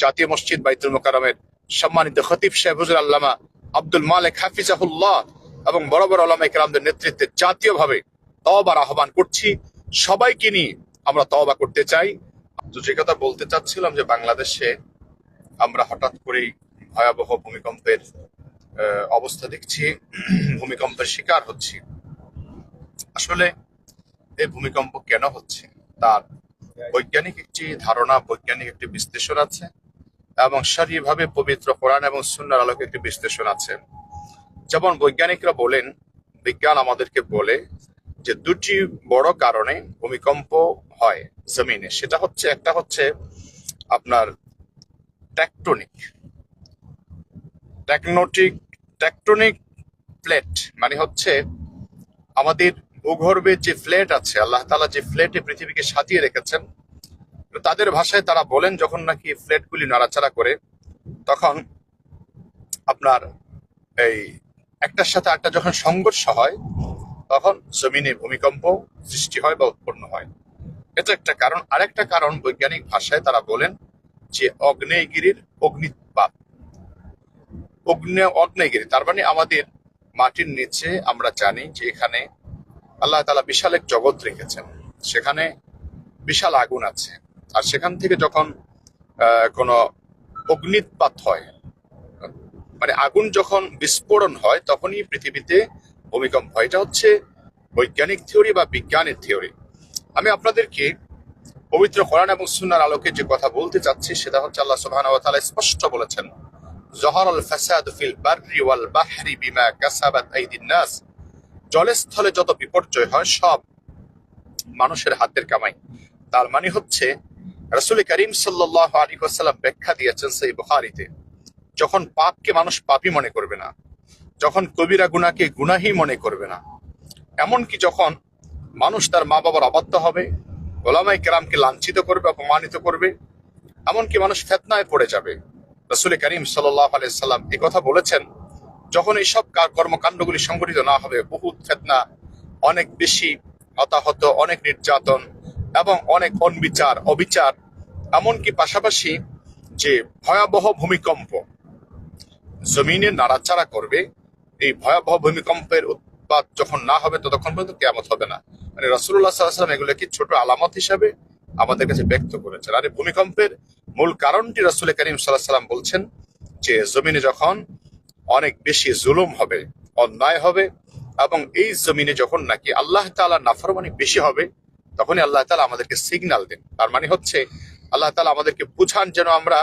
জাতীয় মসজিদ বাইতুল মোকাররমের সম্মানিত খতিব সাহেব হুজুর আল্লামা আব্দুল মালিক হাফিজাহুল্লাহ এবং বড় বড় উলামায়ে কেরামদের নেতৃত্বে জাতীয়ভাবে তওবার আহ্বান করছি। সবাইকে নিয়ে আমরা তওবা করতে চাই। তো যে কথা বলতে চাচ্ছিলাম যে বাংলাদেশে আমরা হঠাৎ করেই ভয়াবহ ভূমিকম্পের অবস্থা দেখছি, ভূমিকম্পের শিকার হচ্ছি। আসলে এই ভূমিকম্প কেন হচ্ছে তার বৈজ্ঞানিক একটি ধারণা, বৈজ্ঞানিক একটি বিশ্লেষণ আছে এবং শরীয়ভাবে পবিত্র কোরআন এবং সুন্নাহর আলোকে একটি বিশ্লেষণ আছে। যেমন বৈজ্ঞানিকরা বলেন, বিজ্ঞান আমাদেরকে বলে যে দুটি বড় কারণে ভূমিকম্প হয় জমিনে। সেটা হচ্ছে, একটা হচ্ছে আপনার টেকটনিক প্লেট, মানে হচ্ছে আমাদের ভূগর্ভে যে প্লেট আছে, আল্লাহ তাআলা যে প্লেটে পৃথিবীকে সাজিয়ে রেখেছেন, তাদের ভাষায় তারা বলেন যখন নাকি প্লেটগুলি নাড়াচাড়া করে তখন আপনার এই একটার সাথে একটা যখন সংঘর্ষ হয় তখন জমিনে ভূমিকম্প সৃষ্টি হয় বা উৎপন্ন হয়। এটা একটা কারণ। আরেকটা কারণ বৈজ্ঞানিক ভাষায় তারা বলেন যে আগ্নেয়গিরির অগ্নিৎপাত। আগ্নেয়গিরি তার মানে আমাদের মাটির নিচে আমরা জানি যে এখানে আল্লাহ তাআলা বিশাল এক জগৎ রেখেছেন, সেখানে বিশাল আগুন আছে। আর সেখান থেকে যখন কোনো অগ্নিৎপাত হয়, মানে আগুন যখন বিস্ফোরণ হয়, তখনই পৃথিবীতে ভূমিকম্প হয়। এটা হচ্ছে বৈজ্ঞানিক থিওরি বা বিজ্ঞানের থিওরি। আমি আপনাদেরকে পবিত্র কোরআন এবং সুন্নাহর আলোকে যে কথা বলতে চাচ্ছি সেটা হচ্ছে আল্লাহ সুবহানাহু ওয়া তাআলা স্পষ্ট বলেছেন, যহরাল ফাসাদু ফিল বাররি ওয়াল বাহরি বিমা কাসাবাত আইদিন নাস। জলে স্থলে যত বিপর্যয় হয় সব মানুষের হাতের কামাই। তার মানে হচ্ছে রাসূল করিম সাল্লাল্লাহু আলাইহি ওয়াসাল্লাম ব্যাখ্যা দিয়েছেন সহিহ বুখারীতে, যখন পাপকে মানুষ পাপী মনে করবে না, যখন কবিরা গুনাহকে গুনাহি মনে করবে না, এমনকি যখন মানুষ তার মা বাবার অবাধ্য হবে, উলামায়ে কেরামকে লাঞ্ছিত করবে, অপমানিত করবে, এমনকি মানুষ ফিতনায় পড়ে যাবে। রাসূল করিম সাল্লাল্লাহু আলাইহি সাল্লাম এই কথা বলেছেন, যখন এইসব কর্মকাণ্ডগুলি সংঘটিত না হবে, বহুত ফিতনা, অনেক বেশি হতাহত, অনেক নির্যাতন এবং অনেক অবিচার, এমনকি পাশাপাশি যে ভয়াবহ ভূমিকম্প জমিনে নাড়াচাড়া করবে, এই ভয়াবহ ভূমিকম্পের উৎপাত যখন না হবে ততক্ষণ পর্যন্ত কিয়ামত হবে না। মানে রাসূলুল্লাহ সাল্লাল্লাহু আলাইহি ওয়াসাল্লাম এগুলোকে ছোট আলামত হিসাবে আমাদের কাছে ব্যক্ত করেছেন। আর এই ভূমিকম্পের মূল কারণটি রাসূল করিম সাল্লাল্লাহু আলাইহি ওয়াসাল্লাম বলছেন যে জমিনে যখন অনেক বেশি জুলুম হবে, অন্যায় হবে, এবং এই জমিনে যখন নাকি আল্লাহ তাআলার নাফরমানি বেশি হবে, তখনই আল্লাহ তাআলা আমাদেরকে সিগন্যাল দেন। তার মানে হচ্ছে আল্লাহ তাআলা আমাদেরকে বুঝান যেন আমরা